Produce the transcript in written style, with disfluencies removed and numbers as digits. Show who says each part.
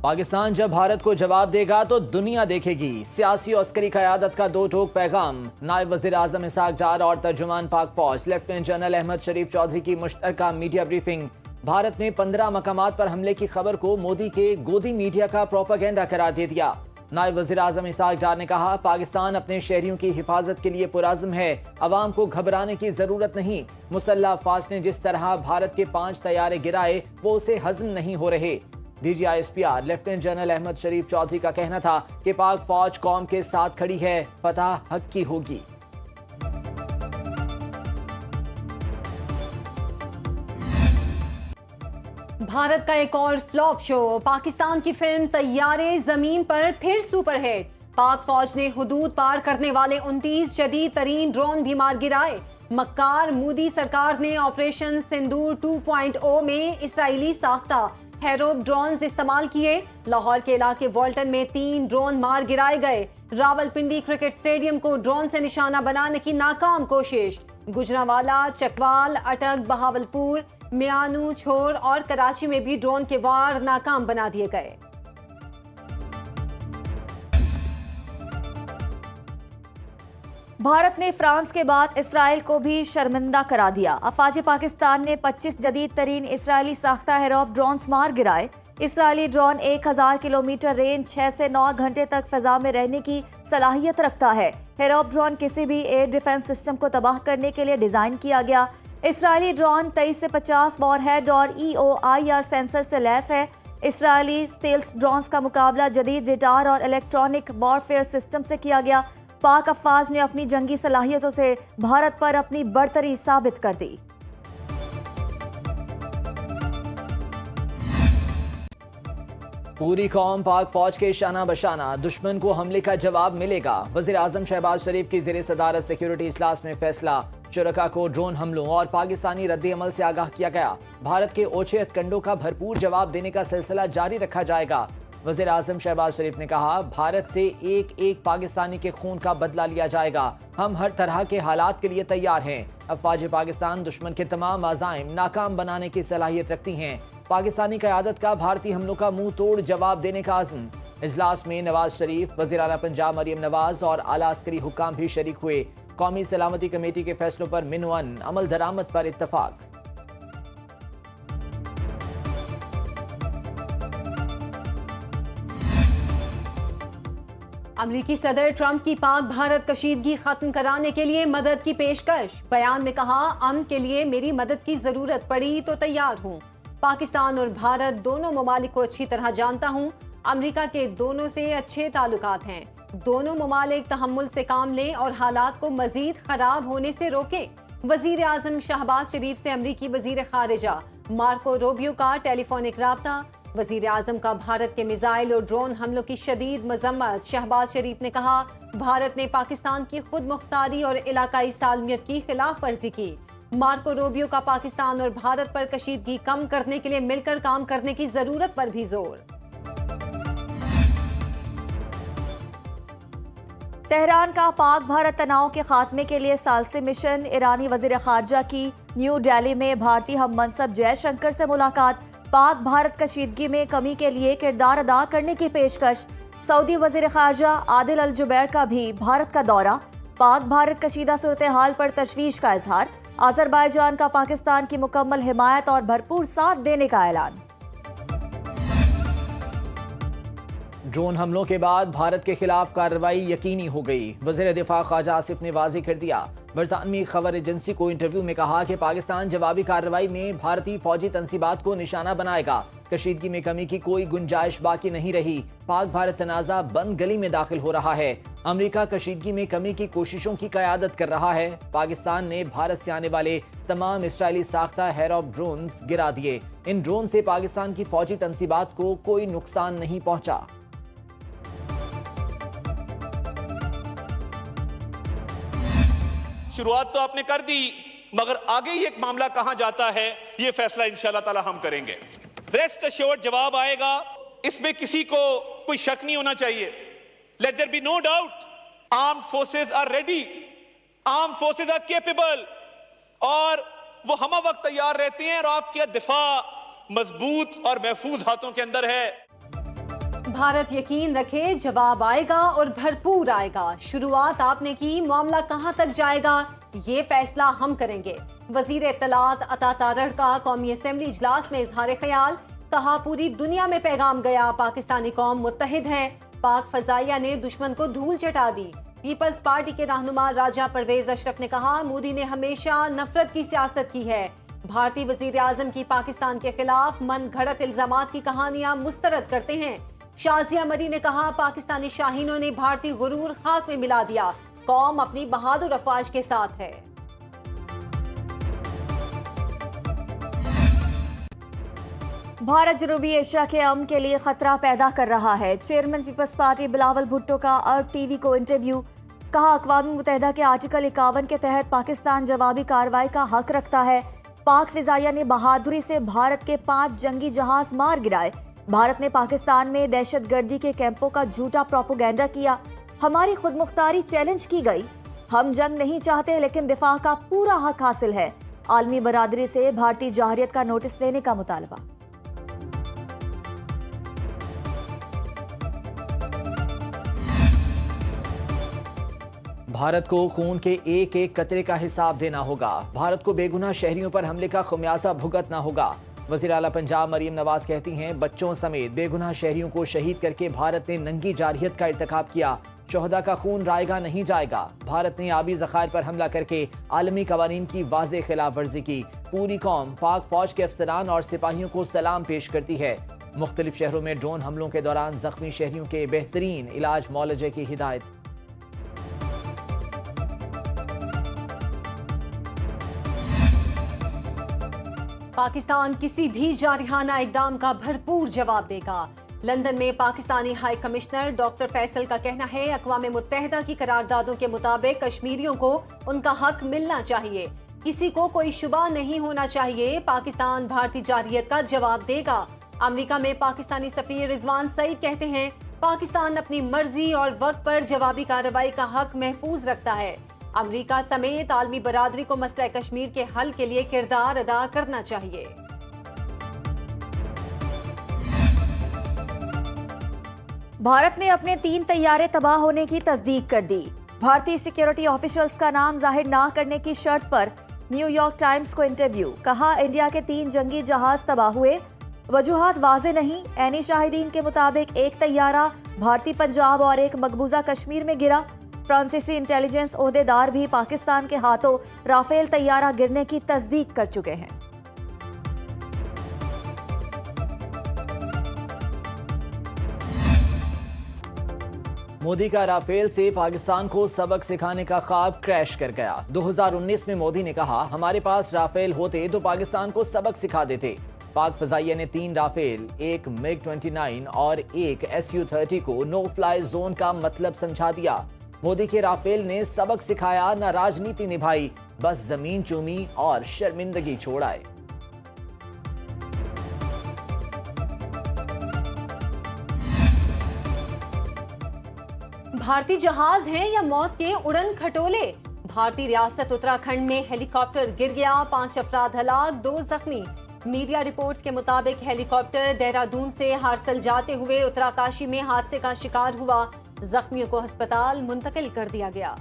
Speaker 1: पाकिस्तान जब भारत को जवाब देगा तो दुनिया देखेगी। सियासी और अस्करी क़यादत का दो टोक पैगाम। नायब वज़ीर आज़म इसहाक डार और तर्जुमान पाक फौज लेफ्टिनेंट जनरल अहमद शरीफ चौधरी की मुश्तरका मीडिया ब्रीफिंग। भारत ने 15 मकामात पर हमले की खबर को मोदी के गोदी मीडिया का प्रोपेगेंडा करार दे दिया। नायब वज़ीर आज़म इसहाक डार ने कहा, पाकिस्तान अपने शहरियों की हिफाजत के लिए पुरज़्म है, अवाम को घबराने की जरूरत नहीं। मुसल्लह अफ़वाज ने जिस तरह भारत के 5 तैयारे गिराए वो उसे हज़म नहीं हो रहे। DGISPR लेफ्टिनेंट जनरल अहमद शरीफ चौधरी का कहना था कि पाक फौज कौम के साथ खड़ी है, फतह हक की होगी।
Speaker 2: भारत का एक और फ्लॉप शो। पाकिस्तान की फिल्म तैयारे जमीन पर फिर सुपरहिट। पाक फौज ने हुदूद पार करने वाले 29 जदीद तरीन ड्रोन भी मार गिराए। मक्कार मोदी सरकार ने ऑपरेशन सिंदूर 2.0 में इसराइली साख्ता हेरोब ड्रोन्स इस्तेमाल किए। लाहौर के इलाके वॉल्टन में 3 ड्रोन मार गिराए गए। रावलपिंडी क्रिकेट स्टेडियम को ड्रोन से निशाना बनाने की नाकाम कोशिश। गुजरांवाला, चकवाल, अटक, बहावलपुर, मियानू, छोर और कराची में भी ड्रोन के वार नाकाम बना दिए गए।
Speaker 3: भारत ने फ्रांस के बाद इसराइल को भी शर्मिंदा करा दिया। अफवाज पाकिस्तान ने 25 जदीद तरीन इसराइली साख्ता हेरोब ड्रोन्स मार गिराए। इसराइली ड्रोन 1000 किलोमीटर रेंज 6 से 9 घंटे तक फिजा में रहने की सलाहियत रखता है। हेरोब ड्रोन किसी भी एयर डिफेंस सिस्टम को तबाह करने के लिए डिजाइन किया गया। इसराइली ड्रोन 23 से 50 वॉरहेड और EOIR सेंसर से लैस है। इसराइली स्टेल्थ ड्रोन्स का मुकाबला जदीद रडार और इलेक्ट्रॉनिक वॉरफेयर सिस्टम से किया गया। पाक अफवाज ने अपनी जंगी सलाहियतों से भारत पर अपनी बढ़तरी साबित कर दी।
Speaker 1: पूरी कौम पाक फौज के शाना बशाना, दुश्मन को हमले का जवाब मिलेगा। वज़ीर आज़म शहबाज शरीफ की ज़ेरे सदारत सिक्योरिटी इजलास में फैसला। शुरका को ड्रोन हमलों और पाकिस्तानी रद्द अमल से आगाह किया गया। भारत के ओछे हथकंडों का भरपूर जवाब देने का सिलसिला जारी रखा जाएगा। वज़ीर आज़म शहबाज शरीफ ने कहा, भारत से एक एक पाकिस्तानी के खून का बदला लिया जाएगा। हम हर तरह के हालात के लिए तैयार हैं। अफवाज पाकिस्तान दुश्मन के तमाम अज़ाइम नाकाम बनाने की सलाहियत रखती हैं। पाकिस्तानी क़यादत का भारतीय हमलों का मुंह तोड़ जवाब देने का अज़्म। इजलास में नवाज शरीफ, वज़ीर आला पंजाब मरियम नवाज और आला अस्करी हुक्काम भी शरीक हुए। कौमी सलामती कमेटी के फैसलों पर मिनवन अमल दरामद पर इत्तफाक।
Speaker 2: अमरीकी सदर ट्रंप की पाक भारत कशीदगी खत्म कराने के लिए मदद की पेशकश। बयान में कहा, अमन के लिए मेरी मदद की जरूरत पड़ी तो तैयार हूँ। पाकिस्तान और भारत दोनों ममालिक को अच्छी तरह जानता हूँ। अमरीका के दोनों से अच्छे ताल्लुकात हैं। दोनों ममालिक तहम्मुल से काम लें और हालात को मजीद खराब होने से रोकें। वजीर आजम शहबाज शरीफ से अमरीकी वजीर खारिजा मार्को रूबियो का टेलीफोनिक राब्ता। वजीर आजम का भारत के मिसाइल और ड्रोन हमलों की शदीद मजम्मत। शहबाज शरीफ ने कहा, भारत ने पाकिस्तान की खुद मुख्तारी और इलाकाई सालमियत की खिलाफ वर्जी की। मार्को रूबियो का पाकिस्तान और भारत पर कशीदगी कम करने के लिए मिलकर काम करने की जरूरत पर भी जोर।
Speaker 3: तेहरान का पाक भारत तनाव के खात्मे के लिए सालसी मिशन। ईरानी वजीर खारजा की न्यू दिल्ली में भारतीय हम मनसब जयशंकर से मुलाकात। पाक भारत कशीदगी में कमी के लिए किरदार अदा करने की पेशकश। सऊदी वजीर खारजा आदिल अल जुबैर का भी भारत का दौरा। पाक भारत कशीदा सूरत हाल पर तशवीश का इजहार। अजरबैजान का पाकिस्तान की मुकम्मल हिमायत और भरपूर साथ देने का ऐलान।
Speaker 1: ड्रोन हमलों के बाद भारत के खिलाफ कार्रवाई यकीनी हो गई। वज़ीर दिफा ख्वाजा आसिफ ने वाज़ेह कर दिया। बरतानवी खबर एजेंसी को इंटरव्यू में कहा कि पाकिस्तान जवाबी कार्रवाई में भारतीय फौजी तंसीबात को निशाना बनाएगा। कशीदगी में कमी की कोई गुंजाइश बाकी नहीं रही। पाक भारत तनाज़ा बंद गली में दाखिल हो रहा है। अमेरिका कशीदगी में कमी की कोशिशों की क़यादत कर रहा है। पाकिस्तान ने भारत से आने वाले तमाम इसराइली साख्ता हेरोब ड्रोन्स गिरा दिए। इन ड्रोन से पाकिस्तान की फौजी तंसीबात को कोई नुकसान नहीं पहुंचा।
Speaker 4: शुरुआत तो आपने कर दी, मगर आगे ही एक मामला कहां जाता है ये फैसला इंशाल्लाह ताला हम करेंगे। रेस्ट अश्योर्ड जवाब आएगा, इसमें किसी को कोई शक नहीं होना चाहिए। Let there be no doubt, armed forces are ready, armed forces are capable, और वो हम वक्त तैयार रहती हैं और आपके दिफा मजबूत और महफूज हाथों के अंदर है।
Speaker 2: भारत यकीन रखे जवाब आएगा और भरपूर आएगा। शुरुआत आपने की, मामला कहां तक जाएगा ये फैसला हम करेंगे। वजीर इत्तलात अता तारड़ का कौमी असेंबली इजलास में इजहार ख्याल, कहा पूरी दुनिया में पैगाम गया, पाकिस्तानी कौम मुत्तहिद है। पाक फजाइया ने दुश्मन को धूल चटा दी। पीपल्स पार्टी के रहनुमा राजा परवेज अशरफ ने कहा मोदी ने हमेशा नफरत की सियासत की है। भारतीय वजीर आजम की पाकिस्तान के खिलाफ मन घड़त इल्जामात की कहानियां मुस्तरद करते हैं। शाजिया मरी ने कहा पाकिस्तानी शाहीनों ने भारतीय गुरूर खाक में मिला दिया, कौम अपनी बहादुर अफवाज के साथ है।
Speaker 3: भारत जनूबी एशिया के अमन के लिए खतरा पैदा कर रहा है। Chairman Peoples Party Bilawal Bhutto का अरब टीवी को इंटरव्यू, कहा अक़वाम मुत्तहिदा के आर्टिकल 51 के तहत पाकिस्तान जवाबी कार्रवाई का हक रखता है। पाक फिजाइया ने बहादुरी से भारत के 5 जंगी जहाज मार गिराए। भारत ने पाकिस्तान में दहशतगर्दी के कैंपों का झूठा प्रोपेगेंडा किया। हमारी खुद मुख्तारी चैलेंज की गई। हम जंग नहीं चाहते लेकिन दिफा का पूरा हक हासिल है। आलमी बरादरी से भारतीय जाहरियत का नोटिस लेने का मुतालबा।
Speaker 1: भारत को खून के एक एक कतरे का हिसाब देना होगा। भारत को बेगुनाह शहरियों पर हमले का खमियाजा भुगतना होगा। वज़ीर आला पंजाब मरीम नवाज कहती हैं बच्चों समेत बेगुनाह शहरियों को शहीद करके भारत ने नंगी जारहियत का इर्तिकाब किया। शोहदा का खून रायगा नहीं जाएगा। भारत ने आबी ज़खायर पर हमला करके आलमी कवानीन की वाज़े खिलाफ वर्जी की। पूरी कौम पाक फौज के अफसरान और सिपाहियों को सलाम पेश करती है। मुख्तलिफ शहरों में ड्रोन हमलों के दौरान जख्मी शहरियों के बेहतरीन इलाज मौलजे की हिदायत।
Speaker 2: पाकिस्तान किसी भी जारहाना इकदाम का भरपूर जवाब देगा। लंदन में Pakistani high commissioner doctor Faisal का कहना है अक़वाम मुत्तहिदा की करारदादों के मुताबिक कश्मीरियों को उनका हक मिलना चाहिए। किसी को कोई शुबा नहीं होना चाहिए, पाकिस्तान भारतीय जारहियत का जवाब देगा। अमेरिका में पाकिस्तानी सफीर रिजवान सईद कहते हैं पाकिस्तान अपनी मर्जी और वक्त पर जवाबी कार्रवाई का हक महफूज रखता है। अमेरिका समेत आलमी बरादरी को मसला कश्मीर के हल के लिए किरदार अदा करना चाहिए।
Speaker 3: भारत ने अपने 3 तैयारे तबाह होने की तस्दीक कर दी। भारतीय सिक्योरिटी ऑफिशियल्स का नाम जाहिर ना करने की शर्त पर न्यूयॉर्क टाइम्स को इंटरव्यू, कहा इंडिया के 3 जंगी जहाज तबाह हुए, वजूहात वाजे नहीं। ऐनी शाहिदीन के मुताबिक एक तैयारा भारतीय पंजाब और एक मकबूजा कश्मीर में गिरा। फ्रांसीसी इंटेलिजेंस ओहदेदार भी पाकिस्तान के हाथों राफेल तैयारा गिरने की तस्दीक कर चुके हैं।
Speaker 1: मोदी का राफेल से पाकिस्तान को सबक सिखाने का ख्वाब क्रैश कर गया। 2019 में मोदी ने कहा हमारे पास राफेल होते तो पाकिस्तान को सबक सिखा देते। पाक फजाइया ने 3 राफेल, एक MiG-29 और एक Su-30 को नो फ्लाई जोन का मतलब समझा दिया। मोदी के राफेल ने सबक सिखाया, न राजनीति निभाई, बस जमीन चूमी और शर्मिंदगी छोड़ाए।
Speaker 2: भारतीय जहाज हैं या मौत के उड़न खटोले? भारतीय रियासत उत्तराखंड में हेलीकॉप्टर गिर गया, 5 अफराद हलाक, 2 जख्मी। मीडिया रिपोर्ट्स के मुताबिक हेलीकॉप्टर देहरादून से हारसल जाते हुए उत्तराकाशी में हादसे का शिकार हुआ। जख्मियों को अस्पताल मुंतकिल कर दिया गया।